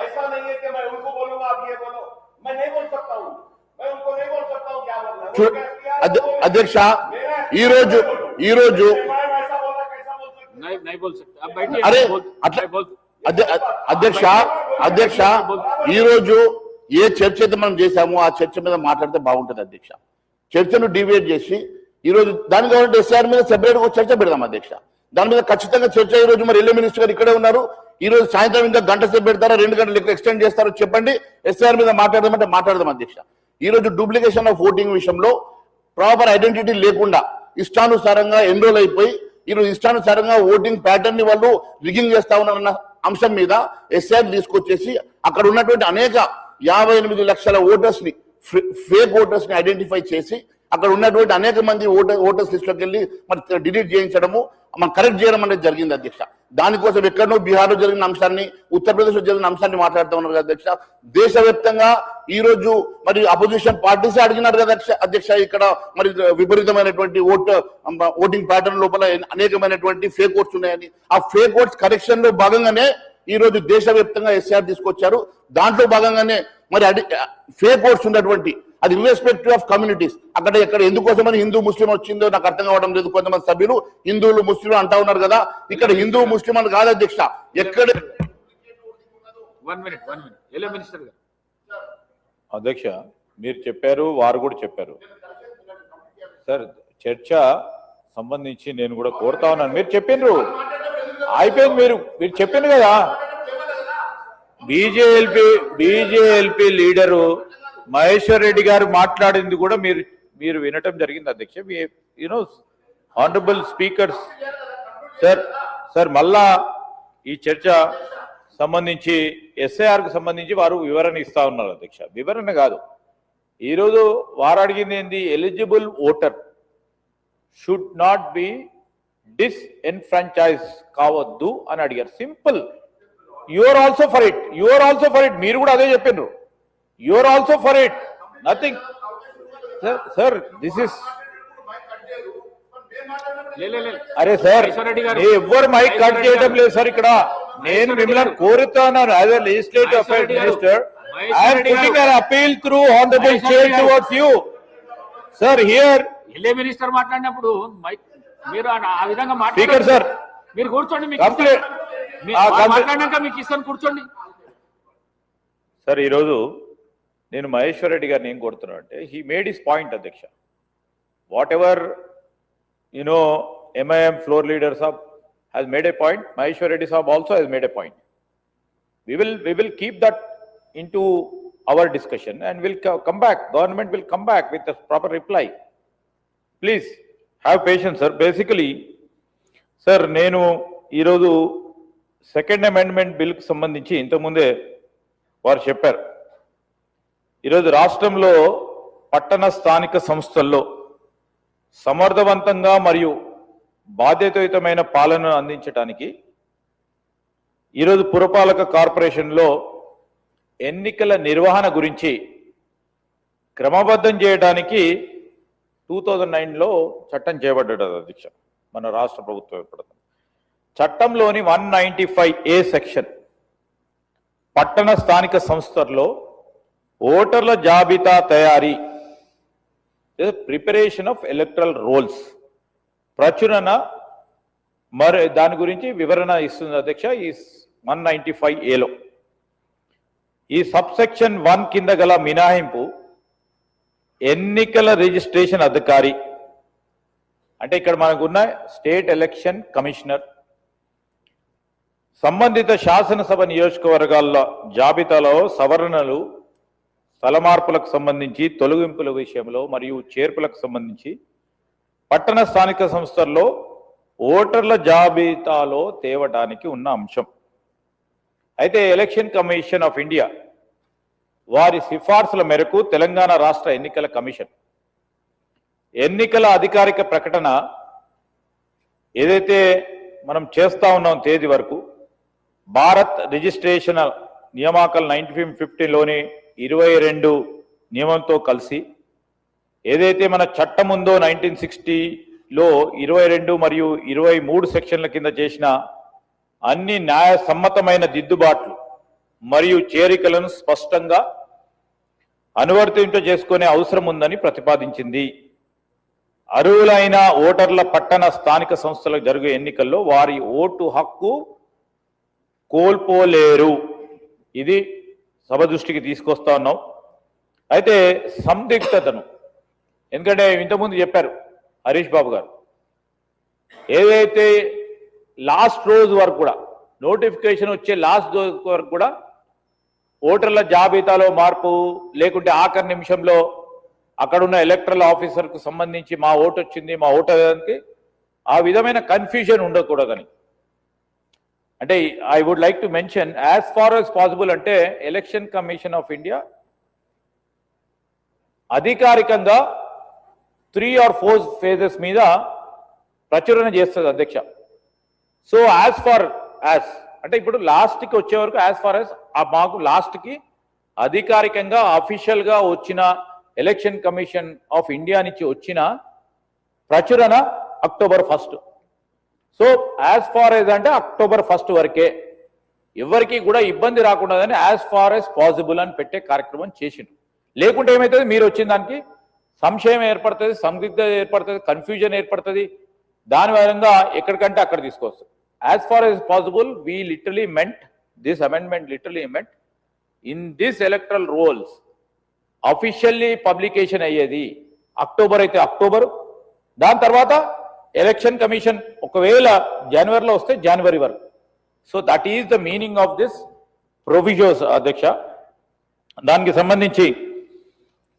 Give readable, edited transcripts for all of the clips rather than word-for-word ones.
ऐसा नहीं है कि मैं उनको बोलूंगा आप ये बोलो, मैं नहीं बोल सकता हूँ, मैं उनको नहीं बोल सकता हूँ क्या बोलना है। अध्यक्ष ఈరోజు नहीं बोल सकते अब बैठिए। अरे అధ్యక్ష ఈరోజు ఏ చర్చ అయితే మనం చేశామో ఆ చర్చ మీద మాట్లాడితే బాగుంటుంది అధ్యక్ష. చర్చను డివేట్ చేసి ఈరోజు దాని గవర్నమెంట్ ఎస్ఆర్ మీద సెపరేట్ గా చర్చ పెడదాం అధ్యక్ష. దాని మీద ఖచ్చితంగా చర్చ ఈ రోజు మరి ఎల్ఏ మినిస్టర్ గారు ఇక్కడే ఉన్నారు. ఈ రోజు సాయంత్రం ఇంకా గంట సేపు పెడతారా 2 గంటలు ఎక్స్టెండ్ చేస్తారో చెప్పండి. ఎస్ఆర్ మీద మాట్లాడదామంటే మాట్లాడదాం అధ్యక్ష. ఈ రోజు డూప్లికేషన్ ఆఫ్ ఓటింగ్ విషయంలో ప్రాపర్ ఐడెంటిటీ లేకుండా ఇష్టానుసారంగా ఎన్రోల్ అయిపోయి ఈరోజు ఇష్టానుసారంగా ఓటింగ్ ప్యాటర్న్ ని వాళ్ళు రిగింగ్ చేస్తా ఉన్నారన్న అంశం మీద ఎస్ఆర్ తీసుకొచ్చేసి అక్కడ ఉన్నటువంటి అనేక 58 లక్షల ఓటర్స్ ని ఫేక్ ఓటర్స్ ని ఐడెంటిఫై చేసి అక్కడ ఉన్నటువంటి అనేక మంది ఓటర్స్ లిస్ట్ లోకి వెళ్ళి మరి డిలీట్ చేయించడము మనం కరెక్ట్ చేయడం అనేది జరిగింది అధ్యక్ష. దానికోసం ఎక్కడో బీహార్ లో జరిగిన అంశాన్ని ఉత్తరప్రదేశ్ లో జరిగిన అంశాన్ని మాట్లాడుతూ ఉన్నారు అధ్యక్ష. దేశవ్యాప్తంగా ఈ రోజు మరి అపోజిషన్ పార్టీస్ అడిగినారు కదా అధ్యక్ష. ఇక్కడ మరి విపరీతమైనటువంటి ఓటింగ్ ప్యాటర్న్ లోపల అనేకమైనటువంటి ఫేక్ ఓట్స్ ఉన్నాయని ఆ ఫేక్ ఓట్స్ కరెక్షన్ లో భాగంగానే ఈ రోజు దేశవ్యాప్తంగా ఎస్ఆర్ తీసుకొచ్చారు. దాంట్లో భాగంగానే మరి ఫేక్ ఓట్స్ ఉన్నటువంటి అది ఇర్రెస్పెక్టివ్ ఆఫ్ కమ్యూనిటీస్ అక్కడ ఎక్కడ ఎందుకోసమని హిందూ ముస్లిం వచ్చిందో నాకు అర్థం కావడం లేదు. కొంతమంది సభ్యులు హిందువులు ముస్లింలు అంటా ఉన్నారు కదా. ఇక్కడ హిందూ ముస్లిం అని కాదు అధ్యక్ష. ఎక్కడ అధ్యక్ష మీరు చెప్పారు, వారు కూడా చెప్పారు సార్. చర్చ సంబంధించి నేను కూడా కోరుతా ఉన్నాను. మీరు చెప్పిండ్రు అయిపోయింది, మీరు చెప్పిండ్రు కదా. బీజేఎల్పీ లీడరు మహేశ్వర్ రెడ్డి గారు మాట్లాడింది కూడా మీరు వినటం జరిగింది అధ్యక్ష. యూనో ఆనరబుల్ స్పీకర్స్ సార్ మళ్ళా ఈ చర్చ సంబంధించి ఎస్ఐఆర్ కు సంబంధించి వారు వివరణ ఇస్తా ఉన్నారు అధ్యక్ష. వివరణ కాదు, ఈరోజు వారు అడిగింది ఏంది, eligible voter should not be disenfranchised కావద్దు అని అడిగారు. Simple. You are also for it. మీరు కూడా అదే చెప్పిండ్రు. You are also for it. Nothing. Sir, this is. అరే సార్ ఎవరు మైక్ కట్ చేయడం లేదు సార్. ఇక్కడ నేను మిమ్మల్ని కోరుతున్నాను as a legislative affairs minister. I'm putting an appeal through honorable chair towards you. Sir here LA minister మాట్లాడినప్పుడు మీరు ఆ విధంగా స్పీకర్ సార్ మీరు కూర్చోండి. మాట్లాడినాక మీకు ఇస్తాను, కూర్చోండి సార్. ఈరోజు నేను మహేశ్వర్ రెడ్డి గారిని ఏం కోరుతున్నాను అంటే హీ మేడ్ హిస్ పాయింట్ అధ్యక్ష. What ever you know MIM floor leader Saab has made A point, Maheshwar Reddy Saab also has made A point. We will keep that into our discussion and we'll come back. Government will come back with a proper reply. Please have patience sir. Basically sir నేను ఈరోజు second amendment బిల్కు సంబంధించి ఇంతకుముందే వారు చెప్పారు. ఈరోజు రాష్ట్రంలో పట్టణ స్థానిక సంస్థల్లో సమర్థవంతంగా మరియు బాధ్యతాయుతమైన పాలనను అందించడానికి ఈరోజు పురపాలక కార్పొరేషన్లో ఎన్నికల నిర్వహణ గురించి క్రమబద్ధం చేయడానికి 2009లో చట్టం చేయబడ్డది అధ్యక్ష. మన రాష్ట్ర ప్రభుత్వం ఏర్పడింది. చట్టంలోని 195A సెక్షన్ పట్టణ స్థానిక సంస్థల్లో ఓటర్ల జాబితా తయారీ, ప్రిపరేషన్ ఆఫ్ ఎలక్టరల్ రోల్స్ ప్రచురణ మరి దాని గురించి వివరణ ఇస్తుంది అధ్యక్ష. ఈ 195Aలో ఈ సబ్సెక్షన్ 1 కింద గల మినహాయింపు ఎన్నికల రిజిస్ట్రేషన్ అధికారి అంటే ఇక్కడ మనకున్న స్టేట్ ఎలక్షన్ కమిషనర్ సంబంధిత శాసనసభ నియోజకవర్గాల జాబితాలో సవరణలు, స్థల మార్పులకు సంబంధించి, తొలగింపుల విషయంలో మరియు చేర్పులకు సంబంధించి పట్టణ స్థానిక సంస్థల్లో ఓటర్ల జాబితాలో తేవడానికి ఉన్న అంశం. అయితే ఎలక్షన్ కమిషన్ ఆఫ్ ఇండియా వారి సిఫార్సుల మేరకు తెలంగాణ రాష్ట్ర ఎన్నికల కమిషన్ ఎన్నికల అధికారిక ప్రకటన ఏదైతే మనం చేస్తా ఉన్నాం తేదీ వరకు భారత్ రిజిస్ట్రేషన్ నియామకాలు 1950లోని 22 నియమంతో కలిసి ఏదైతే మన చట్టం ఉందో 1960లో 22 మరియు 23 సెక్షన్ల కింద చేసిన అన్ని న్యాయ సమ్మతమైన దిద్దుబాట్లు మరియు చేరికలను స్పష్టంగా అనువర్తింప చేసుకునే అవసరం ఉందని ప్రతిపాదించింది. అర్హులైన ఓటర్ల పట్టణ స్థానిక సంస్థలకు జరిగే ఎన్నికల్లో వారి ఓటు హక్కు కోల్పోలేరు. ఇది సభ దృష్టికి తీసుకొస్తా ఉన్నాం. అయితే సందిగ్ధతను, ఎందుకంటే ఇంతకుముందు చెప్పారు హరీష్ బాబు గారు, ఏదైతే లాస్ట్ రోజు వరకు కూడా నోటిఫికేషన్ వచ్చే లాస్ట్ రోజు వరకు కూడా ఓటర్ల జాబితాలో మార్పు లేకుంటే ఆఖరి నిమిషంలో అక్కడున్న ఎలక్టరల్ ఆఫీసర్కు సంబంధించి మా ఓటు వచ్చింది, మా ఓటు అయ్యేదానికి ఆ విధమైన కన్ఫ్యూజన్ ఉండకూడదని. అంటే I would like to mention as far as possible అంటే ఎలక్షన్ కమిషన్ ఆఫ్ ఇండియా అధికారికంగా 3 or 4 phases మీద ప్రచురణ చేస్తుంది అధ్యక్ష. సో యాజ్ ఫార్ యాజ్ అంటే ఇప్పుడు లాస్ట్కి వచ్చే వరకు యాజ్ ఫార్ యాజ్ మాకు లాస్ట్కి అధికారికంగా అఫీషియల్గా వచ్చిన ఎలక్షన్ కమిషన్ ఆఫ్ ఇండియా నుంచి వచ్చిన ప్రచురణ October 1. So as far as అంటే October 1 వరకే, ఎవరికి కూడా ఇబ్బంది రాకుండాదని యాజ్ ఫార్ యాజ్ పాసిబుల్ అని పెట్టే కార్యక్రమం చేసిండు. లేకుంటే ఏమవుతుంది, మీరు వచ్చిన దానికి సంశయం ఏర్పడుతుంది, సందిగ్ధత ఏర్పడుతుంది, కన్ఫ్యూజన్ ఏర్పడుతుంది. దాని విధంగా ఎక్కడికంటే అక్కడ తీసుకొస్తుంది. As far as possible we literally meant this amendment literally meant in this electoral rolls officially publication అయ్యేది అక్టోబర్ అయితే అక్టోబర్, దాని తర్వాత ఎలక్షన్ కమిషన్ ఒకవేళ జనవరిలో వస్తే జనవరి వరకు. So that is the meaning of this provisions అధ్యక్ష. దానికి సంబంధించి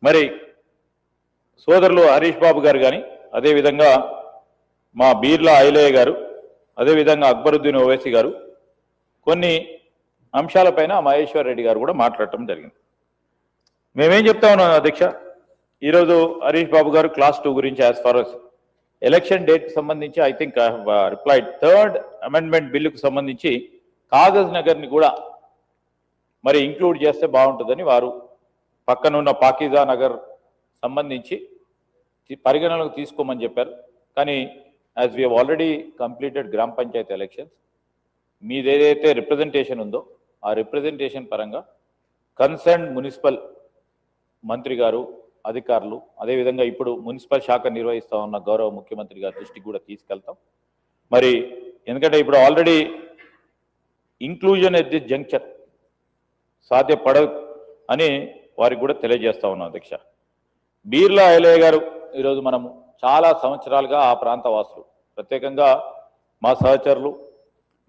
మరి సోదరులు హరీష్ బాబు గారు కానీ, అదేవిధంగా మా బీర్లా ఐలయ్య గారు, అదేవిధంగా అక్బరుద్దీన్ ఓవైసీ గారు కొన్ని అంశాలపైన మహేశ్వర్ రెడ్డి గారు కూడా మాట్లాడటం జరిగింది. మేమేం చెప్తా ఉన్నాం అధ్యక్ష, ఈరోజు హరీష్ బాబు గారు క్లాస్ 2 గురించి యాజ్ ఫార్ అస్ ఎలక్షన్ డేట్ సంబంధించి I think replied 3rd amendment బిల్లుకు సంబంధించి కాగజ్ నగర్ని కూడా మరి ఇంక్లూడ్ చేస్తే బాగుంటుందని వారు పక్కనున్న పాకీజా నగర్ సంబంధించి పరిగణనలోకి తీసుకోమని చెప్పారు. కానీ యాజ్ వీ ఆల్రెడీ కంప్లీటెడ్ గ్రామ పంచాయతీ ఎలక్షన్స్, మీదేదైతే రిప్రజెంటేషన్ ఉందో ఆ రిప్రజెంటేషన్ పరంగా కన్సర్న్ మున్సిపల్ మంత్రి గారు, అధికారులు, అదేవిధంగా ఇప్పుడు మున్సిపల్ శాఖ నిర్వహిస్తూ ఉన్న గౌరవ ముఖ్యమంత్రి గారి దృష్టికి కూడా తీసుకెళ్తాం. మరి ఎందుకంటే ఇప్పుడు already inclusion at this junction సాధ్యపడదు అని వారికి కూడా తెలియజేస్తా ఉన్నాం అధ్యక్ష. బీర్లా ఐలయ్య గారు ఈరోజు మనము చాలా సంవత్సరాలుగా ఆ ప్రాంత వాసులు, ప్రత్యేకంగా మా సహచరులు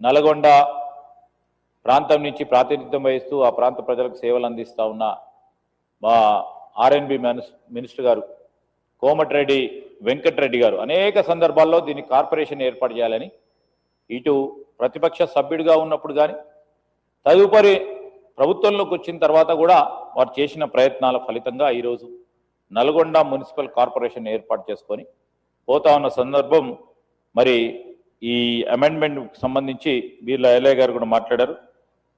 నల్గొండ ప్రాంతం నుంచి ప్రాతినిధ్యం వహిస్తూ ఆ ప్రాంత ప్రజలకు సేవలు అందిస్తూ ఉన్న మా ఆర్ఎన్బి మినిస్టర్ గారు కోమటిరెడ్డి వెంకటరెడ్డి గారు అనేక సందర్భాల్లో దీన్ని కార్పొరేషన్ ఏర్పాటు చేయాలని ఇటు ప్రతిపక్ష సభ్యుడిగా ఉన్నప్పుడు కానీ తదుపరి ప్రభుత్వంలోకి వచ్చిన తర్వాత కూడా వారు చేసిన ప్రయత్నాల ఫలితంగా ఈరోజు నల్గొండ మున్సిపల్ కార్పొరేషన్ ఏర్పాటు చేసుకొని పోతా ఉన్న సందర్భం. మరి ఈ అమెండ్మెంట్ సంబంధించి బీర్లా ఐలయ్య గారు కూడా మాట్లాడారు.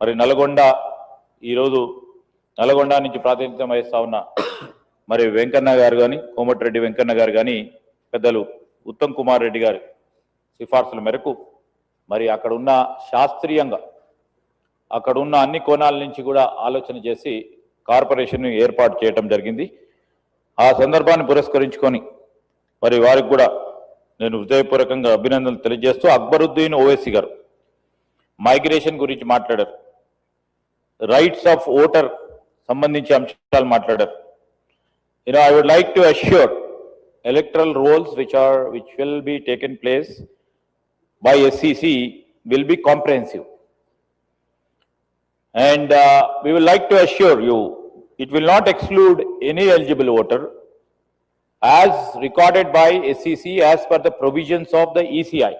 మరి నల్గొండ ఈరోజు నల్గొండ నుంచి ప్రాతినిధ్యం వహిస్తా ఉన్న మరి వెంకన్న గారు కానీ, కోమటిరెడ్డి వెంకన్న గారు కానీ, పెద్దలు ఉత్తమ్ కుమార్ రెడ్డి గారి సిఫార్సుల మేరకు మరి అక్కడ ఉన్న శాస్త్రీయంగా అక్కడ ఉన్న అన్ని కోణాల నుంచి కూడా ఆలోచన చేసి కార్పొరేషన్ ఏర్పాటు చేయడం జరిగింది. ఆ సందర్భాన్ని పురస్కరించుకొని మరి వారికి కూడా నేను హృదయపూర్వకంగా అభినందనలు తెలియజేస్తూ అక్బరుద్దీన్ ఓవైసీ గారు మైగ్రేషన్ గురించి మాట్లాడారు, రైట్స్ ఆఫ్ ఓటర్ సంబంధించి అంశాలు మాట్లాడారు. I would like to assure electoral rolls which will be taken place by SCC will be comprehensive, and we would like to assure you it will not exclude any eligible voter as recorded by SCC as per the provisions of the ECI.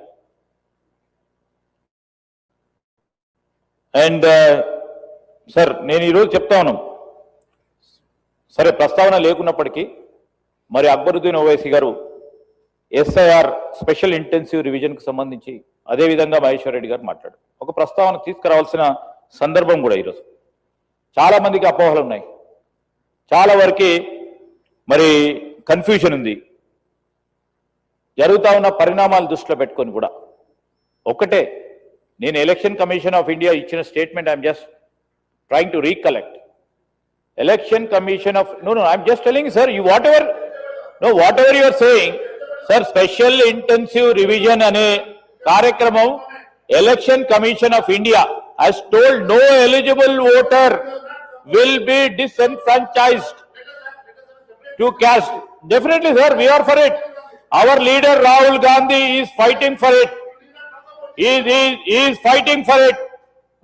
And sir, నేను ఈరోజు చెప్తా ఉన్నాను, సరే ప్రస్తావన లేకున్నప్పటికీ మరి అక్బరుద్దీన్ ఓవైసీ గారు SIR special intensive రివిజన్కి సంబంధించి అదేవిధంగా మహేశ్వర్ రెడ్డి గారు మాట్లాడారు. ఒక ప్రస్తావన తీసుకురావాల్సిన సందర్భం కూడా ఈరోజు చాలా మందికి అపోహలు ఉన్నాయి, చాలా వరకు మరి కన్ఫ్యూజన్ ఉంది. జరుగుతా ఉన్న పరిణామాలు దృష్టిలో పెట్టుకొని కూడా ఒకటే, నేను ఎలక్షన్ కమిషన్ ఆఫ్ ఇండియా ఇచ్చిన statement I'm just trying to recollect. Election Commission of, no, I'm just telling you, sir, whatever you are saying, sir, special intensive revision ane karyakramam, Election Commission of India has told no eligible voter will be disenfranchised to cast. Definitely, sir, we are for it. Our leader Rahul Gandhi is fighting for it. He is fighting for it.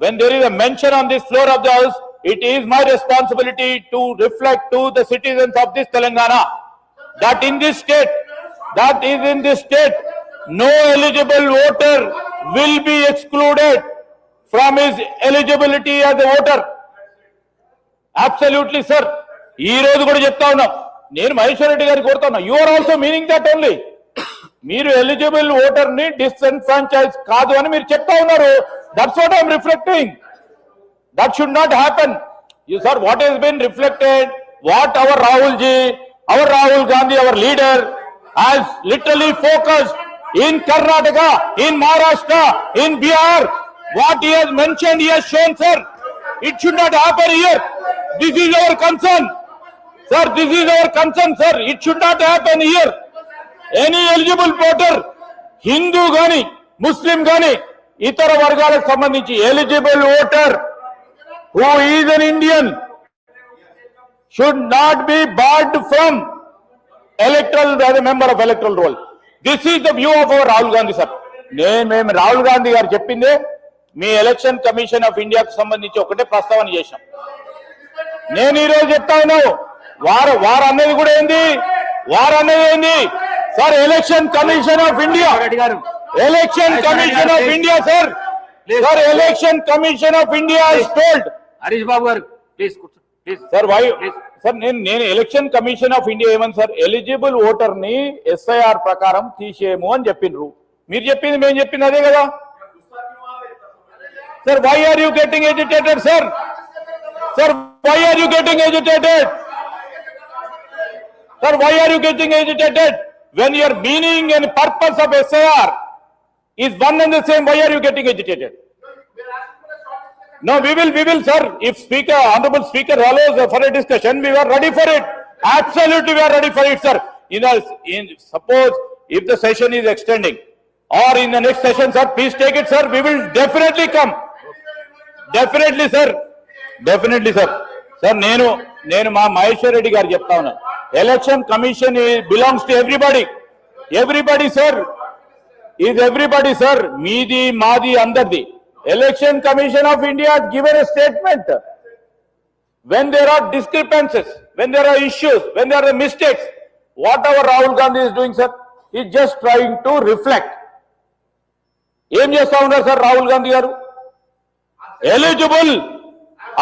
When there is a mention on this floor of the House, it is my responsibility to reflect to the citizens of this Telangana that in this state, no eligible voter will be excluded from his eligibility as a voter. Absolutely, sir. ఈ రోజు కూడా చెప్తా ఉన్నాం. నేను మహేశ్వర్ రెడ్డి గారికి కోరుతున్నా, you are also meaning that only. మీరు eligible voter ని డిస్ఎన్ఫ్రాంచైజ్ కాదు అని మీరు చెప్తా ఉన్నారు. That's what I'm reflecting. That should not happen. You sir, what has been reflected, what our Rahul Gandhi, our leader, has literally focused in Karnataka, in Maharashtra, in Bihar, what he has mentioned, he has shown, sir. It should not happen here. This is our concern. Sir, this is our concern, sir. It should not happen here. Any eligible voter, Hindu gani, Muslim gani, itara vargaలకు సంబంధించి eligible voter who is an Indian should not be barred from electoral as a member of electoral roll. This is the view of our Rahul Gandhi, sir. మేము రాహుల్ గాంధీ గారు చెప్పిందే మీ election commission of ఇండియాకు సంబంధించి ఒకటే ప్రస్తావన చేశాం. నేను ఈ రోజు చెప్తా ఉన్నాను, వారు అనేది కూడా ఏంది sir, Election commission of India, Election commission of India sir, Election commission of India is told. Harish Babu garu please please sir sir నేను ఎలక్షన్ కమిషన్ ఆఫ్ ఇండియా ఏమని సార్, ఎలిజిబుల్ ఓటర్ ని ఎస్ఐఆర్ ప్రకారం తీసేయము అని చెప్పిండ్రు. మీరు చెప్పింది మేము చెప్పింది అదే కదా sir. Why are you getting agitated sir? Sir why are you getting agitated? Sir why are you getting agitated? when your meaning and purpose of SIR is one and the same, why are you getting agitated? No, we will, sir. If honorable speaker allows for a discussion, we are ready for it. Absolutely, we are ready for it, sir. Suppose if the session is extending or in the next session, sir, please take it, sir. We will definitely come. Definitely, sir. Definitely, sir. Sir, నేను మా మహేశ్వర్ రెడ్డి గారు చెప్తా ఉన్నాను, election commission belongs to everybody sir, is everybody sir, మీది మాది అందరిది. Election commission of India given a statement when there are discrepancies, when there are issues, when there are mistakes. Whatever Rahul Gandhi is doing sir, is just trying to reflect. ఏం చేస్తా ఉన్నారు sir Rahul Gandhi గారు? Eligible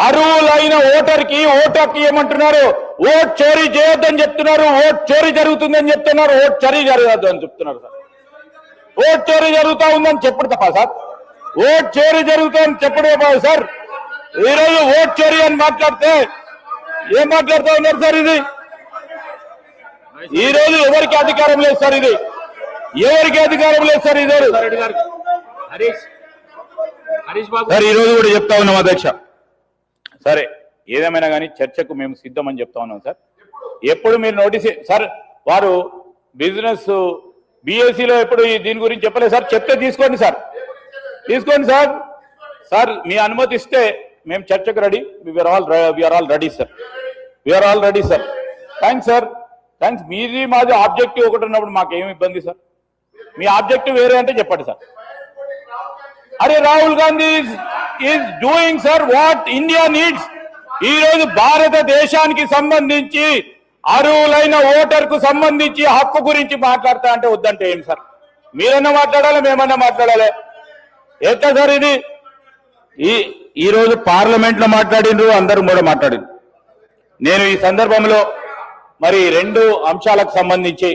అర్హులైన voter కి vote హక్కు ఏమంటున్నారు? Vote చోరీ చేయొద్దని చెప్తున్నారు, ఓట్ చోరీ జరుగుతుందని చెప్తున్నారు, ఓట్ చోరీ జరగదు అని చెప్తున్నారు సార్. ఓట్ చోరీ జరుగుతా ఉందని చెప్పడు తప్ప సార్, ఓట్ చోరీ జరుగుతుందని చెప్పడు తప్ప సార్. ఈరోజు ఓట్ చోరీ అని మాట్లాడితే ఏం మాట్లాడుతూ ఉన్నారు సార్? ఇది ఈ రోజు ఎవరికి అధికారం లేదు సార్, ఇది ఎవరికి అధికారం లేదు సార్. ఇది సార్ ఈ రోజు కూడా చెప్తా ఉన్నాం అధ్యక్ష, సరే ఏదేమైనా కానీ చర్చకు మేము సిద్ధమని చెప్తా ఉన్నాం సార్. ఎప్పుడు మీరు నోటీస్ సార్, వారు బిజినెస్ బిఎస్సిలో ఎప్పుడు దీని గురించి చెప్పలేదు సార్. చెప్తే తీసుకోండి సార్, తీసుకోండి సార్. సార్ మీ అనుమతి ఇస్తే మేము చర్చకు ready. We're all ready sir, we're all ready sir. Thanks sir, thanks. మీది మాది ఆబ్జెక్టివ్ ఒకటి ఉన్నప్పుడు మాకేమి ఇబ్బంది సార్? మీ ఆబ్జెక్టివ్ వేరే అంటే చెప్పండి సార్. అరే Rahul Gandhi is doing sir what India needs. ఈ రోజు భారతదేశానికి సంబంధించి అర్హులైన ఓటర్ కు సంబంధించి హక్కు గురించి మాట్లాడతా అంటే వద్దంటే ఏం సార్? మీరన్నా మాట్లాడాలి, మేమన్నా మాట్లాడాలి. ఎట్లా సార్ ఇది? ఈ రోజు పార్లమెంట్ లో మాట్లాడిండ్రు, అందరూ కూడా మాట్లాడిండ్రు. నేను ఈ సందర్భంలో మరి రెండు అంశాలకు సంబంధించి,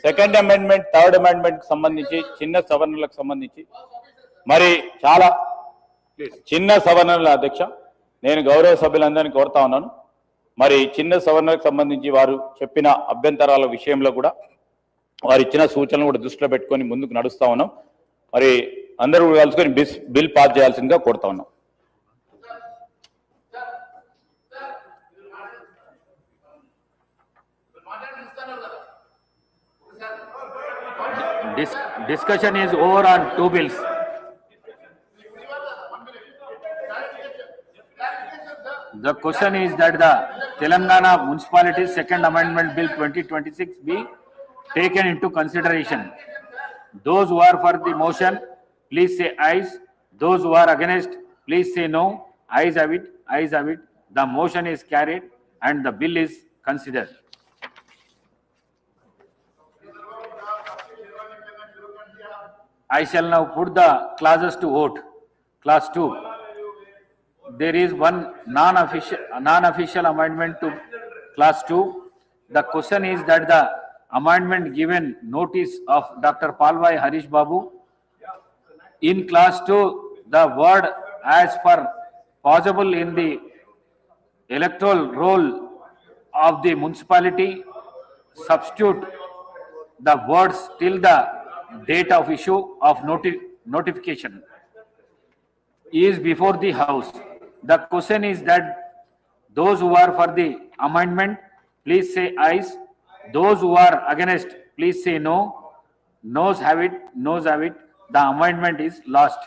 సెకండ్ అమెండ్మెంట్, థర్డ్ అమెండ్మెంట్ కి సంబంధించి, చిన్న సవరణలకు సంబంధించి మరి చాలా చిన్న సవరణల అధ్యక్ష నేను గౌరవ సభ్యులందరినీ కోరుతా ఉన్నాను. మరి చిన్న సవరణలకు సంబంధించి వారు చెప్పిన అభ్యంతరాల విషయంలో కూడా వారు ఇచ్చిన సూచనలు కూడా దృష్టిలో పెట్టుకొని ముందుకు నడుస్తా ఉన్నాం. మరి అందరూ కలుసుకొని బిల్ పాస్ చేయాల్సిందిగా కోరుతా ఉన్నాం. discussion is over on two bills. The question is that the Telangana Municipalities Second Amendment Bill 2026 be taken into consideration. Those who are for the motion, please say ayes. Those who are against, please say no. Ayes have it, ayes have it. The motion is carried and the bill is considered. I shall now put the clauses to vote. Class 2. There is one non-official amendment to class 2. The question is that the amendment given notice of Dr. Palwai Harish Babu. In class 2, the word as per possible in the electoral roll of the municipality, substitute the words till the date of issue of notification is before the house. The question is that those who are for the amendment, please say ayes. Those who are against, please say no. Noes have it, noes have it. The amendment is lost.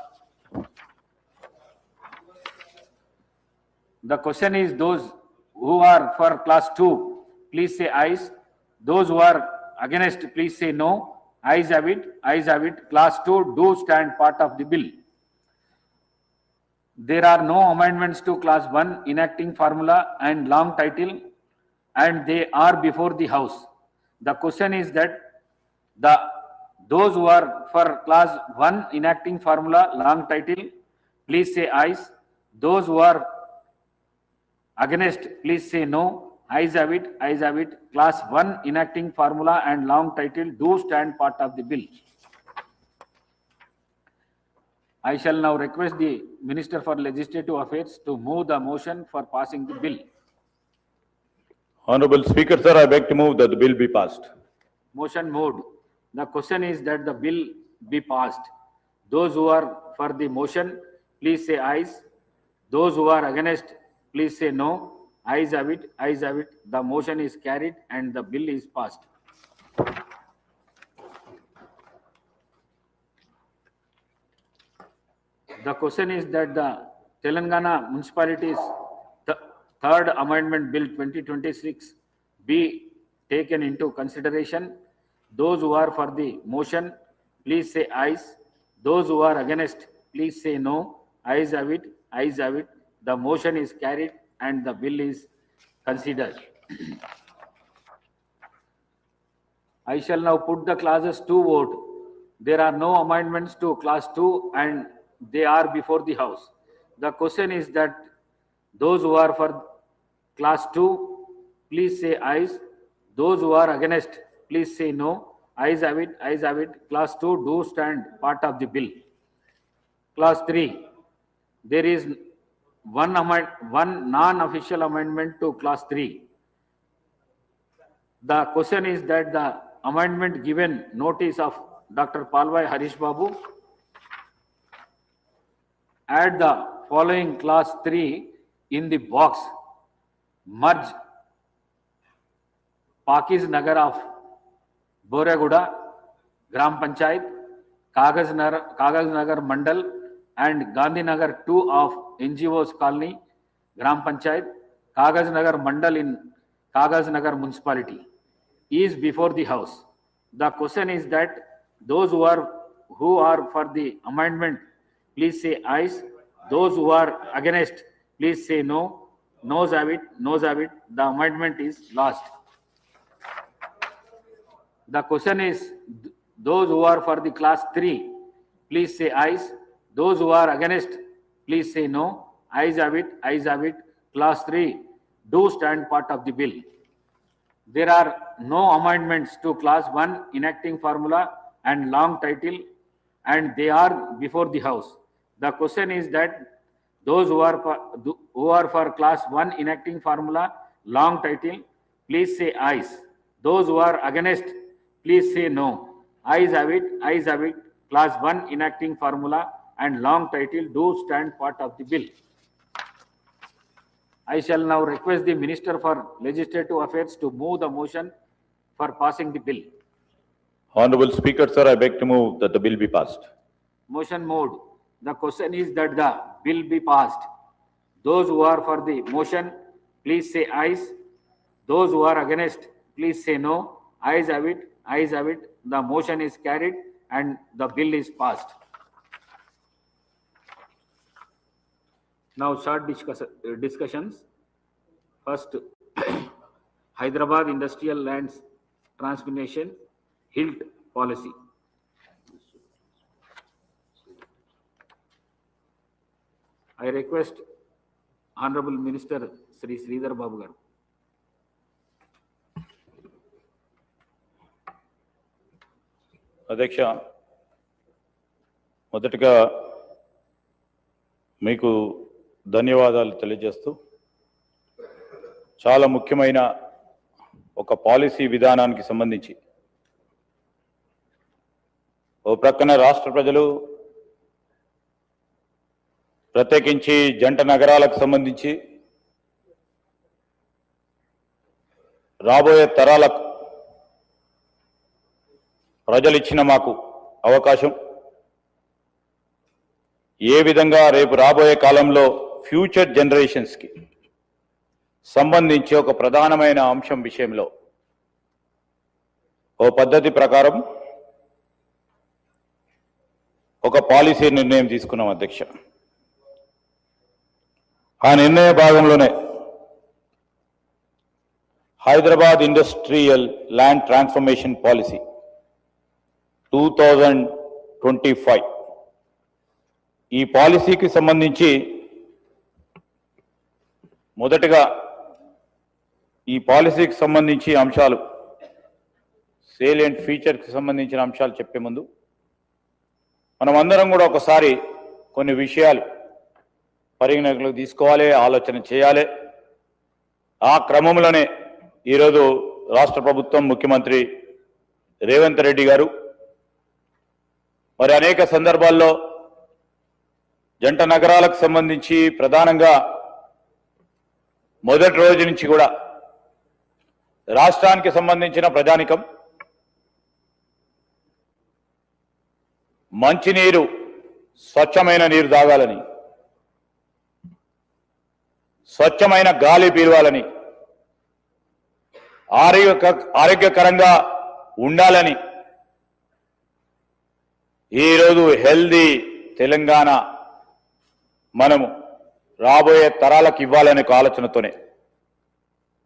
The question is those who are for class 2, please say ayes. Those who are against, please say no. Ayes have it, ayes have it. Class 2 do stand part of the bill. There are no amendments to class 1 enacting formula and long title, and they are before the house. The question is that those who are for class 1 enacting formula long title, please say ayes. Those who are against, please say no. Ayes have it, ayes have it. Class 1 enacting formula and long title do stand part of the bill. I shall now request the Minister for Legislative Affairs to move the motion for passing the bill. Honorable Speaker, sir, I beg to move that the bill be passed. Motion moved. The question is that the bill be passed. Those who are for the motion, please say ayes. Those who are against, please say no. Ayes have it, ayes have it. The motion is carried and the bill is passed. The question is that the Telangana Municipalities Third Amendment Bill 2026 be taken into consideration. Those who are for the motion, please say ayes. Those who are against, please say no. Ayes have it, ayes have it. The motion is carried and the bill is considered. I shall now put the clauses to vote. There are no amendments to class 2 and they are before the house. The question is that those who are for class 2, please say ayes. Those who are against, please say no. Ayes have it, ayes have it. Class 2 do stand part of the bill. Class 3, there is one non-official amendment to class 3. The question is that the amendment given notice of Dr. Palwai Harish Babu, add the following class 3 in the box, merge Pakis Nagar of Boreguda, Gram Panchayat, Kagaz Nagar Mandal and Gandhi Nagar 2 of NGOs Colony, Gram Panchayat, Kagaz Nagar Mandal in Kagaz Nagar Municipality is before the house. The question is that those who are for the amendment, please say ayes. Those who are against, please say no. Noes have it, noes have it. The amendment is lost. The question is those who are for the class 3, please say ayes. Those who are against, please say no. Ayes have it, ayes have it. Class 3 do stand part of the bill. There are no amendments to class 1 enacting formula and long title and they are before the house. The question is that those who are for class 1 enacting formula long title, please say ayes. Those who are against, please say no. Ayes have it, ayes have it. Class 1 enacting formula and long title do stand part of the bill. I shall now request the Minister for Legislative Affairs to move the motion for passing the bill. Honorable Speaker, sir, I beg to move that the bill be passed. Motion moved. The question is that the bill be passed. Those who are for the motion, please say ayes. Those who are against, please say no. Ayes have it. Ayes have it. The motion is carried and the bill is passed. Now short discussions. First, Hyderabad Industrial Lands Transformation HILT policy. I request Honorable Minister Sri Sridhar Babu garu. అధ్యక్ష, మొదటగా మీకు ధన్యవాదాలు తెలియజేస్తూ చాలా ముఖ్యమైన ఒక policy విధానానికి సంబంధించి ఓ ప్రక్కన రాష్ట్ర ప్రజలు ప్రత్యేకించి జంట నగరాలకు సంబంధించి రాబోయే తరాలకు ప్రజలు ఇచ్చిన మాకు అవకాశం ఏ విధంగా రేపు రాబోయే కాలంలో ఫ్యూచర్ జనరేషన్స్కి సంబంధించి ఒక ప్రధానమైన అంశం విషయంలో ఓ పద్ధతి ప్రకారం ఒక పాలసీ నిర్ణయం తీసుకున్నాం అధ్యక్ష. ఆ నిర్ణయ భాగంలోనే Hyderabad industrial land transformation policy 2025 ఈ పాలసీకి సంబంధించి మొదటగా ఈ పాలసీకి సంబంధించి అంశాలు సేలియంట్ ఫీచర్కి సంబంధించిన అంశాలు చెప్పే ముందు మనం అందరం కూడా ఒకసారి కొన్ని విషయాలు పరిగణనలోకి తీసుకోవాలి, ఆలోచన చేయాలి. ఆ క్రమంలోనే ఈరోజు రాష్ట్ర ప్రభుత్వం ముఖ్యమంత్రి రేవంత్ రెడ్డి గారు మరి అనేక సందర్భాల్లో జంట నగరాలకు సంబంధించి ప్రధానంగా మొదటి రోజు నుంచి కూడా రాష్ట్రానికి సంబంధించిన ప్రజానికం మంచినీరు, స్వచ్ఛమైన నీరు తాగాలని, స్వచ్ఛమైన గాలి పీల్వాలని, ఆరోగ్యకరంగా ఉండాలని ఈరోజు హెల్దీ తెలంగాణ మనము రాబోయే తరాలకు ఇవ్వాలనే ఆలోచనతోనే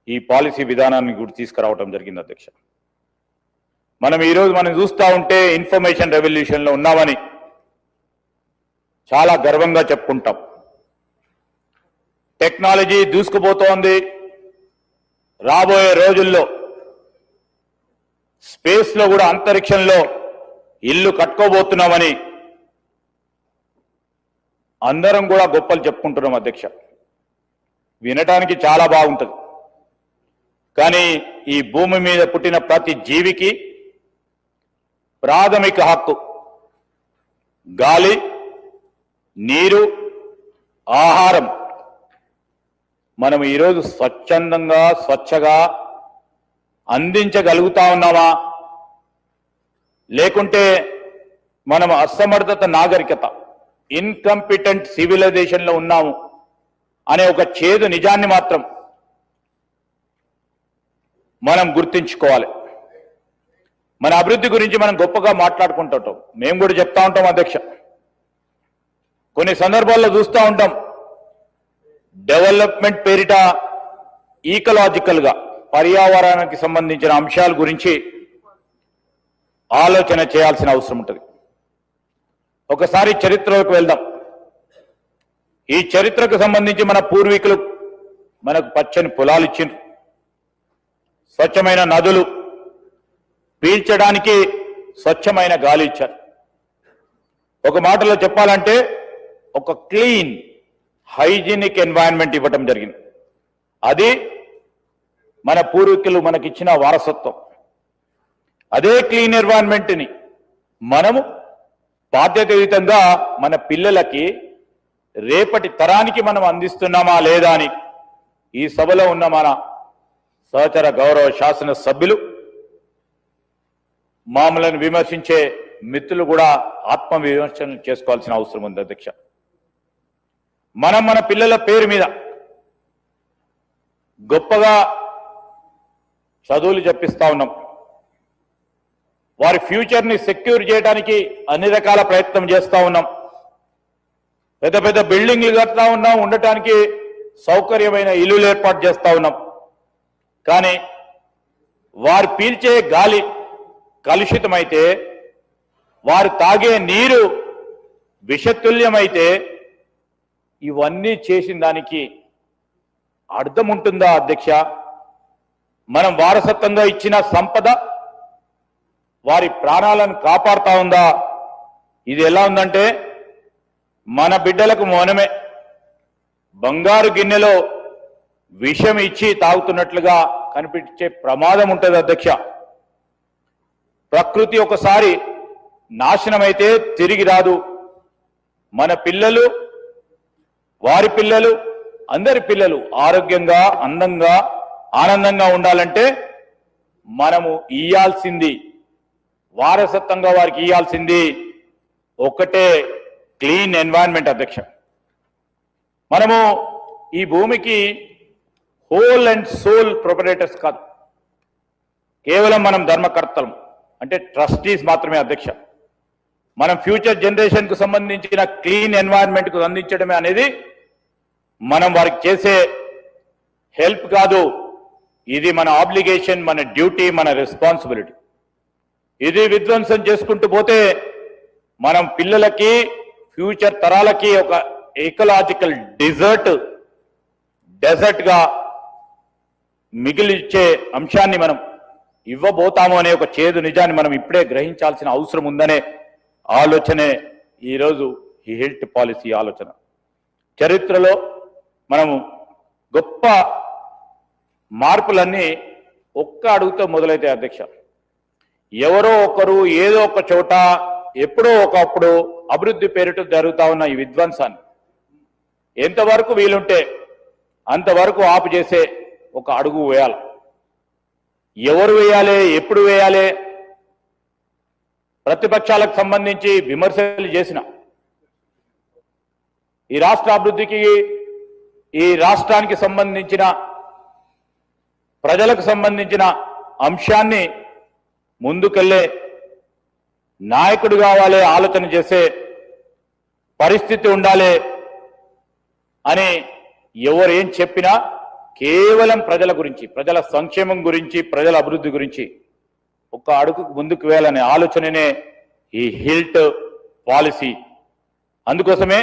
ఈ పాలసీ విధానాన్ని కూడా తీసుకురావడం జరిగింది అధ్యక్ష. మనం ఈరోజు చూస్తూ ఉంటే ఇన్ఫర్మేషన్ రెవల్యూషన్లో ఉన్నామని చాలా గర్వంగా చెప్పుకుంటాం. టెక్నాలజీ దూసుకుపోతోంది. రాబోయే రోజుల్లో స్పేస్లో కూడా అంతరిక్షంలో ఇల్లు కట్టుకోబోతున్నామని అందరం కూడా గొప్పలు చెప్పుకుంటున్నాం అధ్యక్ష. వినటానికి చాలా బాగుంటుంది. కానీ ఈ భూమి మీద పుట్టిన ప్రతి జీవికి ప్రాథమిక హక్కు గాలి, నీరు, ఆహారం మనం ఈరోజు స్వచ్ఛందంగా స్వచ్ఛగా అందించగలుగుతా ఉన్నామా, లేకుంటే మనం అసమర్థత నాగరికత, ఇన్కంపిటెంట్ సివిలైజేషన్లో ఉన్నాము అనే ఒక చేదు నిజాన్ని మాత్రం మనం గుర్తించుకోవాలి. మన అభివృద్ధి గురించి మనం గొప్పగా మాట్లాడుకుంటుంటాం. మేము కూడా చెప్తా ఉంటాం అధ్యక్ష. కొన్ని సందర్భాల్లో చూస్తూ ఉంటాం డెవలప్మెంట్ పేరిట ఈకలాజికల్గా పర్యావరణానికి సంబంధించిన అంశాల గురించి ఆలోచన చేయాల్సిన అవసరం ఉంటుంది. ఒకసారి చరిత్రలోకి వెళ్దాం. ఈ చరిత్రకు సంబంధించి మన పూర్వీకులు మనకు పచ్చని పొలాలు ఇచ్చిండ్రు, స్వచ్ఛమైన నదులు, పీల్చడానికి స్వచ్ఛమైన గాలి ఇచ్చారు. ఒక మాటలో చెప్పాలంటే ఒక క్లీన్ హైజీనిక్ ఎన్వైరన్మెంట్ ఇవ్వటం జరిగింది. అది మన పూర్వీకులు మనకిచ్చిన వారసత్వం. అదే క్లీన్ ఎన్వైరన్మెంట్ని మనము బాధ్యతాయుతంగా మన పిల్లలకి రేపటి తరానికి మనం అందిస్తున్నామా లేదా అని ఈ సభలో ఉన్న మన సహచర గౌరవ శాసన సభ్యులు మామూలను విమర్శించే మిత్రులు కూడా ఆత్మ విమర్శన చేసుకోవాల్సిన అవసరం ఉంది అధ్యక్ష. మన పిల్లల పేరు మీద గొప్పగా చదువులు చెప్పిస్తా ఉన్నాం. వారి ఫ్యూచర్ ని సెక్యూర్ చేయడానికి అన్ని రకాల ప్రయత్నం చేస్తా ఉన్నాం. పెద్ద పెద్ద బిల్డింగ్లు కడతా ఉన్నాం, ఉండటానికి సౌకర్యమైన ఇల్లులు ఏర్పాటు చేస్తా ఉన్నాం. కానీ వారు పీల్చే గాలి కలుషితమైతే, వారు తాగే నీరు విషతుల్యమైతే ఇవన్నీ చేసిన దానికి అర్థం ఉంటుందా అధ్యక్ష? మనం వారసత్వంగా ఇచ్చిన సంపద వారి ప్రాణాలను కాపాడుతా ఉందా? ఇది ఎలా ఉందంటే మన బిడ్డలకు మనమే బంగారు గిన్నెలో విషం ఇచ్చి తాగుతున్నట్లుగా కనిపించే ప్రమాదం ఉంటుంది అధ్యక్ష. ప్రకృతి ఒకసారి నాశనమైతే తిరిగి రాదు. మన పిల్లలు, వారి పిల్లలు, అందరి పిల్లలు ఆరోగ్యంగా, అందంగా, ఆనందంగా ఉండాలంటే మనము ఇయ్యాల్సింది, వారసత్వంగా వారికి ఇయ్యాల్సింది ఒకటే క్లీన్ ఎన్వైరన్మెంట్ అధ్యక్ష. మనము ఈ భూమికి హోల్ అండ్ సోల్ ప్రొపరేటర్స్ కాదు, కేవలం మనం ధర్మకర్తలం, అంటే ట్రస్టీస్ మాత్రమే అధ్యక్ష. మనం ఫ్యూచర్ జనరేషన్ కు సంబంధించిన క్లీన్ ఎన్వైరన్మెంట్ కు అందించడమే అనేది మనం వారికి చేసే హెల్ప్ కాదు, ఇది మన ఆబ్లిగేషన్, మన డ్యూటీ, మన రెస్పాన్సిబిలిటీ. ఇది విధ్వంసం చేసుకుంటూ పోతే మనం పిల్లలకి, ఫ్యూచర్ తరాలకి ఒక ఎకలాజికల్ డెజర్ట్ గా మిగిలిచ్చే అంశాన్ని మనం ఇవ్వబోతాము అనే ఒక చేదు నిజాన్ని మనం ఇప్పుడే గ్రహించాల్సిన అవసరం ఉందనే ఆలోచనే ఈరోజు ఈ హెల్త్ పాలసీ ఆలోచన. చరిత్రలో మనము గొప్ప మార్పులన్నీ ఒక్క అడుగుతో మొదలైతే అధ్యక్ష. ఎవరో ఒకరు ఏదో ఒక చోట ఎప్పుడో ఒకప్పుడు అభివృద్ధి పేరిట జరుగుతా ఉన్న ఈ విధ్వంసాన్ని ఎంతవరకు వీలుంటే అంతవరకు ఆపు చేసే ఒక అడుగు వేయాలి. ఎవరు వేయాలి, ఎప్పుడు వేయాలి? ప్రతిపక్షాలకు సంబంధించి విమర్శలు చేసిన ఈ రాష్ట్ర అభివృద్ధికి, ఈ రాష్ట్రానికి సంబంధించిన, ప్రజలకు సంబంధించిన అంశాన్ని ముందుకెళ్లే నాయకుడు కావాలి, ఆలోచన చేసే పరిస్థితి ఉండాలి అని ఎవరు ఏం చెప్పినా కేవలం ప్రజల గురించి, ప్రజల సంక్షేమం గురించి, ప్రజల అభివృద్ధి గురించి ఒక అడుగు ముందుకు వేయాలనే ఆలోచననే ఈ హెల్త్ పాలసీ. అందుకోసమే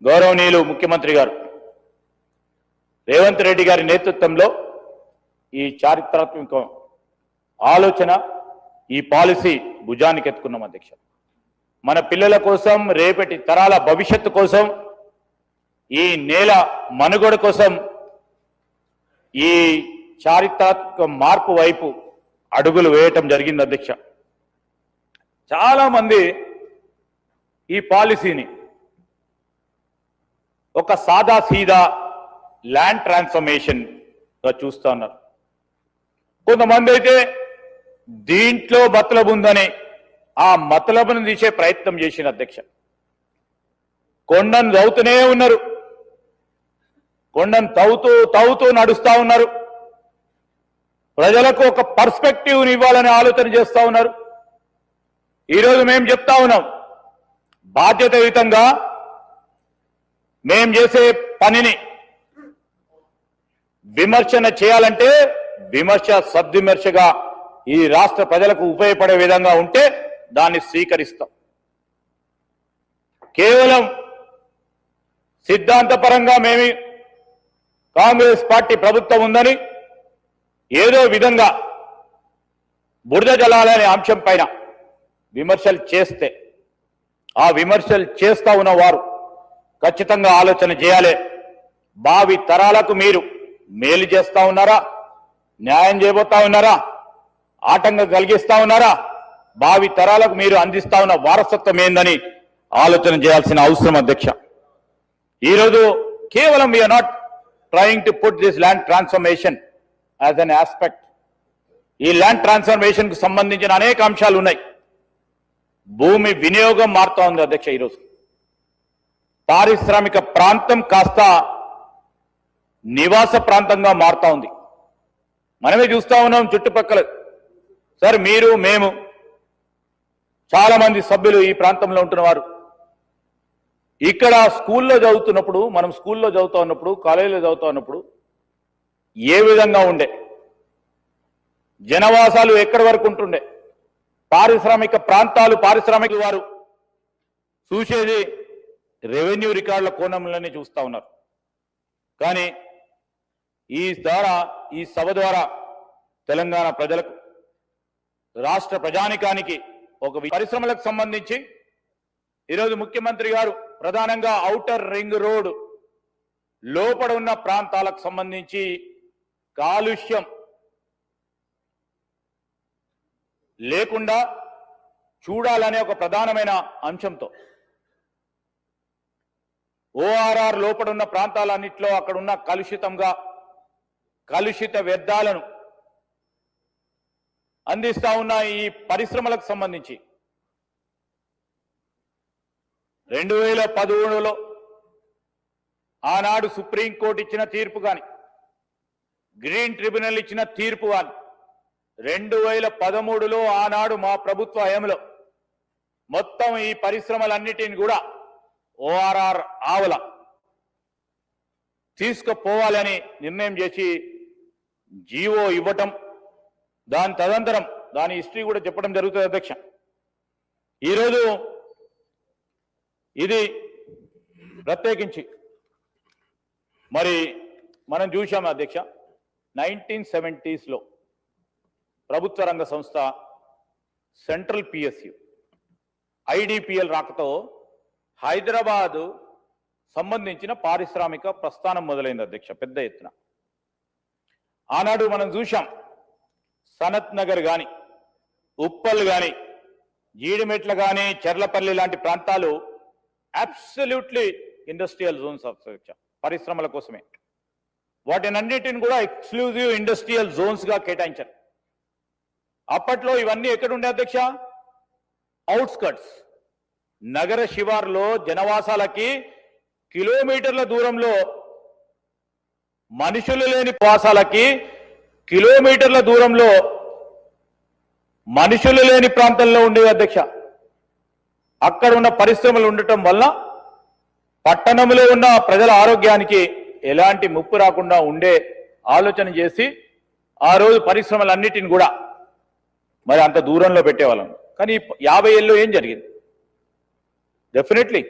గౌరవనీయులు ముఖ్యమంత్రి గారు రేవంత్ రెడ్డి గారి నేతృత్వంలో ఈ చారిత్రాత్మక ఆలోచన, ఈ పాలసీ భుజానికి ఎత్తుకున్నాం అధ్యక్ష. మన పిల్లల కోసం, రేపటి తరాల భవిష్యత్తు కోసం, ఈ నేల మనుగడ కోసం ఈ చారిత్రాత్మక మార్పు వైపు అడుగులు వేయటం జరిగింది అధ్యక్ష. చాలా మంది ఈ పాలసీని ఒక సాదా సీదా ల్యాండ్ ట్రాన్స్ఫర్మేషన్ గా చూస్తా ఉన్నారు. కొంతమంది అయితే దీంట్లో మతలబు ఉందని ఆ మతలబును తీసే ప్రయత్నం చేసిన అధ్యక్ష. కొండను తవ్వుతూనే ఉన్నారు, కొండను తవ్వుతూ నడుస్తా ఉన్నారు. ప్రజలకు ఒక పర్స్పెక్టివ్ ఇవ్వాలని ఆలోచన చేస్తా ఉన్నారు. ఈరోజు మేము చెప్తా ఉన్నాం, బాధ్యతాయుతంగా మేం చేసే పనిని విమర్శన చేయాలంటే విమర్శ సద్విమర్శగా ఈ రాష్ట్ర ప్రజలకు ఉపయోగపడే విధంగా ఉంటే దాన్ని స్వీకరిస్తాం. కేవలం సిద్ధాంతపరంగా మేము కాంగ్రెస్ పార్టీ ప్రభుత్వం ఉందని ఏదో విధంగా బురద జలాలనే అంశం పైన విమర్శలు చేస్తే, ఆ విమర్శలు చేస్తా ఉన్న వారు ఖచ్చితంగా ఆలోచన చేయాలి. భావి తరాలకు మీరు మేలు చేస్తా ఉన్నారా, న్యాయం చేయబోతా ఉన్నారా, ఆటంకం కలిగిస్తా ఉన్నారా, భావి తరాలకు మీరు అందిస్తా ఉన్న వారసత్వం ఏందని ఆలోచన చేయాల్సిన అవసరం అధ్యక్ష. ఈరోజు కేవలం we're not trying to put this land transformation as an aspect. ఈ ల్యాండ్ ట్రాన్స్ఫర్మేషన్ కు సంబంధించిన అనేక అంశాలు ఉన్నాయి. భూమి వినియోగం మారుతా ఉంది అధ్యక్ష. ఈరోజు పారిశ్రామిక ప్రాంతం కాస్త నివాస ప్రాంతంగా మారుతా ఉంది. మనమే చూస్తా ఉన్నాం చుట్టుపక్కల. సార్ మీరు మేము చాలా మంది సభ్యులు ఈ ప్రాంతంలో ఉంటున్నవారు ఇక్కడ స్కూల్లో చదువుతున్నప్పుడు, మనం స్కూల్లో చదువుతా ఉన్నప్పుడు, కాలేజీలో చదువుతా ఉన్నప్పుడు ఏ విధంగా ఉండే జనవాసాలు ఎక్కడి వరకు ఉంటుండే, పారిశ్రామిక ప్రాంతాలు, పారిశ్రామిక వారు చూసేది రెవెన్యూ రికార్డుల కోణంలోనే చూస్తా ఉన్నారు. కానీ ఈ సభ ద్వారా తెలంగాణ ప్రజలకు, రాష్ట్ర ప్రజానికానికి ఒక పరిశ్రమలకు సంబంధించి ఈరోజు ముఖ్యమంత్రి గారు ప్రధానంగా ఔటర్ రింగ్ రోడ్ లోపల ఉన్న ప్రాంతాలకు సంబంధించి కాలుష్యం లేకుండా చూడాలనే ఒక ప్రధానమైన అంశంతో ఓఆర్ఆర్ లోపల ఉన్న ప్రాంతాలన్నింటిలో అక్కడున్న కలుషిత వ్యర్థాలను అందిస్తా ఉన్న ఈ పరిశ్రమలకు సంబంధించి 2013లో ఆనాడు సుప్రీంకోర్టు ఇచ్చిన తీర్పు కానీ, గ్రీన్ ట్రిబ్యునల్ ఇచ్చిన తీర్పు కానీ, 2013లో ఆనాడు మా ప్రభుత్వ హయాంలో మొత్తం ఈ పరిశ్రమలన్నిటిని కూడా ఓఆర్ఆర్ ఆవల తీసుకుపోవాలని నిర్ణయం చేసి జీవో ఇవ్వటం, దాని తదనంతరం దాని హిస్టరీ కూడా చెప్పడం జరుగుతుంది అధ్యక్ష. ఈరోజు ఇది ప్రత్యేకించి మరి మనం చూశాము అధ్యక్ష, 1970s ప్రభుత్వ రంగ సంస్థ సెంట్రల్ పిఎస్యు ఐడిపిఎల్ రాకతో హైదరాబాదు సంబంధించిన పారిశ్రామిక ప్రస్థానం మొదలైంది అధ్యక్ష పెద్ద ఎత్తున. ఆనాడు మనం చూశాం సనత్ నగర్ కానీ, ఉప్పల్ కానీ, జీడిమెట్ల కానీ, చెర్లపల్లి లాంటి ప్రాంతాలు అబ్సల్యూట్లీ ఇండస్ట్రియల్ జోన్స్ అధ్యక్ష, పరిశ్రమల కోసమే. వాటినన్నిటిని కూడా ఎక్స్క్లూజివ్ ఇండస్ట్రియల్ జోన్స్ గా కేటాయించారు. అప్పట్లో ఇవన్నీ ఎక్కడుండే అధ్యక్ష? అవుట్స్కట్స్, నగర శివార్లో జనవాసాలకి కిలోమీటర్ల దూరంలో, మనుషులు లేని వాసాలకి కిలోమీటర్ల దూరంలో మనుషులు లేని ప్రాంతంలో ఉండేవి అధ్యక్ష. అక్కడ ఉన్న పరిశ్రమలు ఉండటం వల్ల పట్టణంలో ఉన్న ప్రజల ఆరోగ్యానికి ఎలాంటి ముప్పు రాకుండా ఉండే ఆలోచన చేసి ఆ రోజు పరిశ్రమలన్నిటిని కూడా మరి అంత దూరంలో పెట్టేవాళ్ళం. కానీ 50 ఏళ్ళలో ఏం జరిగింది? డెఫినెట్లీ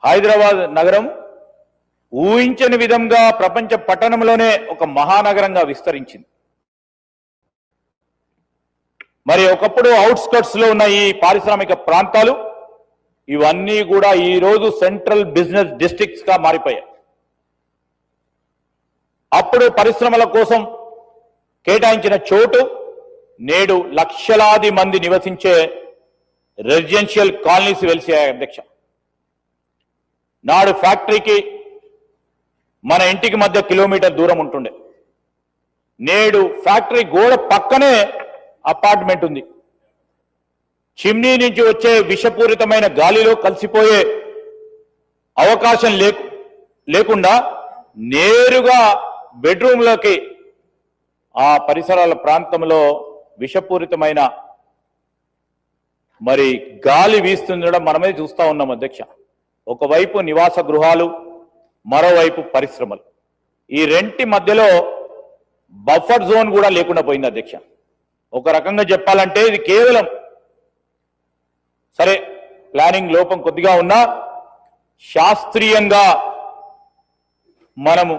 హైదరాబాద్ నగరం ఊహించని విధంగా ప్రపంచ పట్టణంలోనే ఒక మహానగరంగా విస్తరించింది. మరి ఒకప్పుడు అవుట్స్కట్స్ లో ఉన్న ఈ పారిశ్రామిక ప్రాంతాలు ఇవన్నీ కూడా ఈ రోజు సెంట్రల్ బిజినెస్ డిస్ట్రిక్ట్స్ గా మారిపోయాయి. అప్పుడు పరిశ్రమల కోసం కేటాయించిన చోటు నేడు లక్షలాది మంది నివసించే రెసిడెన్షియల్ కాలనీస్ వెలిసాయి అధ్యక్ష. నాడు ఫ్యాక్టరీకి మన ఇంటికి మధ్య కిలోమీటర్ దూరం ఉంటుండే, నేడు ఫ్యాక్టరీ గోడ పక్కనే అపార్ట్మెంట్ ఉంది. చిమ్నీ నుంచి వచ్చే విషపూరితమైన గాలిలో కలిసిపోయే అవకాశం లేకుండా నేరుగా బెడ్రూమ్లోకి ఆ పరిసరాల ప్రాంతంలో విషపూరితమైన మరి గాలి వీస్తుండడం మనమే చూస్తా ఉన్నాం అధ్యక్ష. ఒకవైపు నివాస గృహాలు, మరోవైపు పరిశ్రమలు. ఈ రెంటి మధ్యలో బఫర్ జోన్ కూడా లేకుండా పోయింది అధ్యక్ష. ఒక రకంగా చెప్పాలంటే ఇది కేవలం సరే ప్లానింగ్ లోపం కొద్దిగా ఉన్నా శాస్త్రీయంగా మనము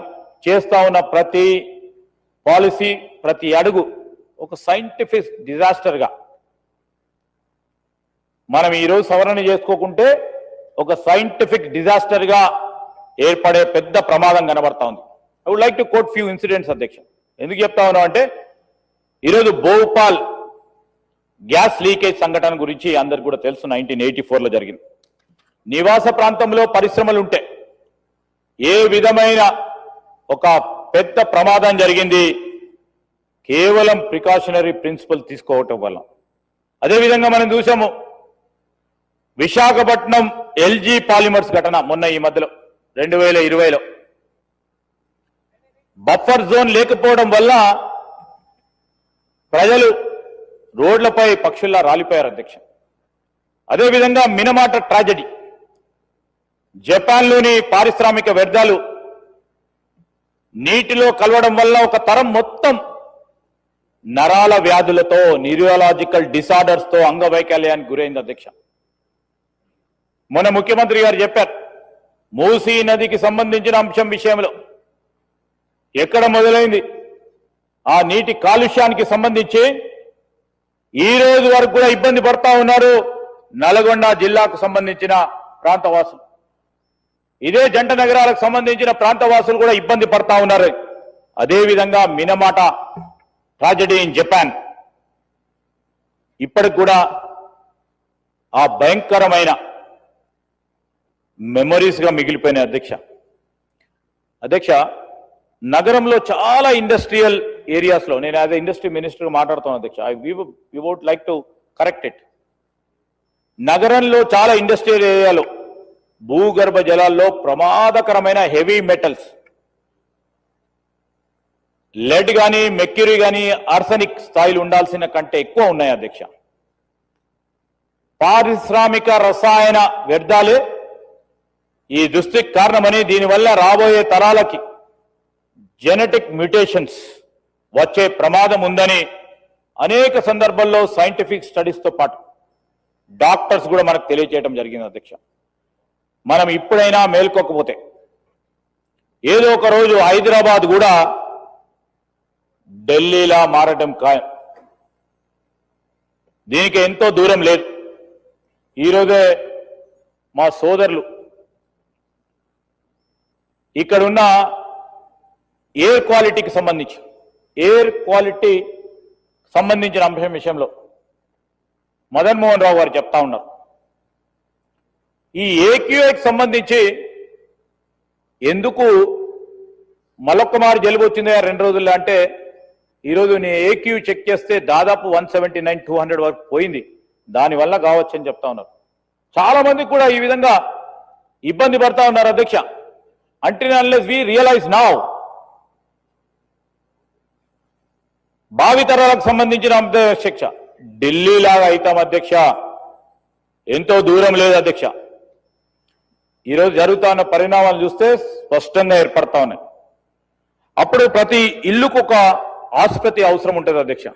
చేస్తా ఉన్న ప్రతి పాలసీ, ప్రతి అడుగు ఒక సైంటిఫిక్ డిజాస్టర్గా మనం ఈరోజు సవరణ చేసుకోకుంటే ఒక సైంటిఫిక్ డిజాస్టర్గా ఏర్పడే పెద్ద ప్రమాదం కనబడతా ఉంది. I would like to quote few incidents అధ్యక్ష. ఎందుకు చెప్తా ఉన్నాం అంటే ఈరోజు భోపాల్ గ్యాస్ లీకేజ్ సంఘటన గురించి అందరికి కూడా తెలుసు. 1984లో జరిగింది. నివాస ప్రాంతంలో పరిశ్రమలు ఉంటే ఏ విధమైన ఒక పెద్ద ప్రమాదం జరిగింది కేవలం ప్రికాషనరీ ప్రిన్సిపల్ తీసుకోవటం వల్ల. అదేవిధంగా మనం చూసాము విశాఖపట్నం ఎల్జీ పాలిమర్స్ ఘటన మొన్న ఈ మధ్యలో 2020లో బఫర్ జోన్ లేకపోవడం వల్ల ప్రజలు రోడ్లపై పక్షుల్లా రాలిపోయారు అధ్యక్ష. అదేవిధంగా మినమాట ట్రాజెడీ, జపాన్లోని పారిశ్రామిక వ్యర్థాలు నీటిలో కలవడం వల్ల ఒక తరం మొత్తం నరాల వ్యాధులతో, న్యూరలాజికల్ డిసార్డర్స్ తో అంగవైకల్యానికి గురైంది అధ్యక్ష. మొన్న ముఖ్యమంత్రి గారు చెప్పారు, మూసీ నదికి సంబంధించిన అంశం విషయంలో ఎక్కడ మొదలైంది ఆ నీటి కాలుష్యానికి సంబంధించి ఈ రోజు వరకు కూడా ఇబ్బంది పడతా ఉన్నారు నల్గొండ జిల్లాకు సంబంధించిన ప్రాంతవాసులు. ఇదే జంట నగరాలకు సంబంధించిన ప్రాంతవాసులు కూడా ఇబ్బంది పడతా ఉన్నారు. అదేవిధంగా మినమాట ట్రాజెడీ ఇన్ జపాన్ ఇప్పటికి కూడా ఆ భయంకరమైన మెమరీస్ గా మిగిలిపోయినాయి అధ్యక్ష. అధ్యక్ష, నగరంలో చాలా ఇండస్ట్రియల్ ఏరియాస్ లో, నేను యాజ్ ఇండస్ట్రీ మినిస్టర్ మాట్లాడుతాను అధ్యక్ష, we would like to correct it. నగరంలో చాలా ఇండస్ట్రియల్ ఏరియాలో భూగర్భ జలాల్లో ప్రమాదకరమైన హెవీ మెటల్స్, లెడ్ కానీ మెక్యూరీ కానీ ఆర్సెనిక్ స్థాయిలు ఉండాల్సిన కంటే ఎక్కువ ఉన్నాయి అధ్యక్ష. పారిశ్రామిక రసాయన వ్యర్థాలే ఈ దుస్థితికి కారణమని, దీనివల్ల రాబోయే తరాలకి జెనెటిక్ మ్యూటేషన్స్ వచ్చే ప్రమాదం ఉందని అనేక సందర్భాల్లో సైంటిఫిక్ స్టడీస్ తో పాటు డాక్టర్స్ కూడా మనకు తెలియజేయడం జరిగింది అధ్యక్ష. మనం ఇప్పుడైనా మేల్కోకపోతే ఏదో ఒక రోజు హైదరాబాద్ కూడా ఢిల్లీలా మారటం ఖాయం. దీనికి ఎంతో దూరం లేదు. ఈరోజే మా సోదరులు ఇక్కడున్న ఎయిర్ క్వాలిటీకి సంబంధించిన అంశం విషయంలో మదన్ మోహన్ రావు గారు చెప్తా ఉన్నారు. ఈ ఏక్యూఐకి సంబంధించి ఎందుకు మరొక్కమారు జలుబు వచ్చింది 2 రోజుల్లో అంటే, ఈరోజు నీ ఏక్యూ చెక్ చేస్తే దాదాపు 179, 200 వరకు పోయింది. దానివల్ల కావచ్చని చెప్తా ఉన్నారు. చాలా మందికి కూడా ఈ విధంగా ఇబ్బంది పడతా ఉన్నారు అధ్యక్ష. until unless we realize now, భావితరాలకు సంబంధించిన అధ్యక్ష ఢిల్లీ లాగా అవుతాం అధ్యక్ష, ఎంతో దూరం లేదు అధ్యక్ష. ఈరోజు జరుగుతున్న పరిణామాలు చూస్తే స్పష్టంగా ఏర్పడతా ఉన్నాయి. అప్పుడు ప్రతి ఇల్లుకు ఒక ఆసుపత్రి అవసరం ఉంటుంది అధ్యక్ష.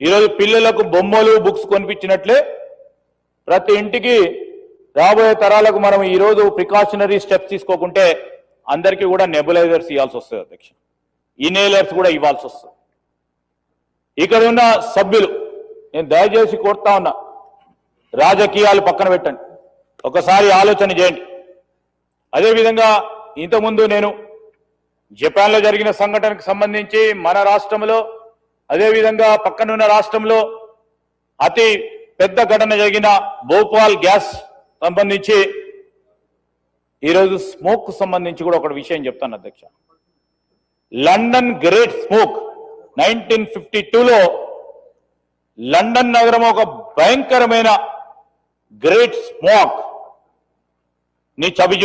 ఈరోజు పిల్లలకు బొమ్మలు బుక్స్ కొనిపించినట్లే ప్రతి ఇంటికి రాబోయే తరాలకు మనం ఈరోజు ప్రికాషనరీ స్టెప్స్ తీసుకోకుంటే అందరికీ కూడా నెబులైజర్స్ ఇవ్వాల్సి వస్తుంది అధ్యక్ష, ఇన్హేలర్స్ కూడా ఇవ్వాల్సి వస్తుంది. ఇక్కడ ఉన్న సభ్యులు నేను దయచేసి కోరుతా ఉన్నా, రాజకీయాలు పక్కన పెట్టండి, ఒకసారి ఆలోచన చేయండి. అదేవిధంగా ఇంతకుముందు నేను జపాన్లో జరిగిన సంఘటనకు సంబంధించి మన రాష్ట్రంలో, అదేవిధంగా పక్కనున్న రాష్ట్రంలో అతి పెద్ద ఘటన జరిగిన భోపాల్ గ్యాస్ సంబంధించి ఈరోజు స్మోక్ సంబంధించి కూడా ఒక విషయం చెప్తాను అధ్యక్ష. లండన్ గ్రేట్ స్మోక్ 1952లో లండన్ నగరం ఒక భయంకరమైన గ్రేట్ స్మోక్ ని చవి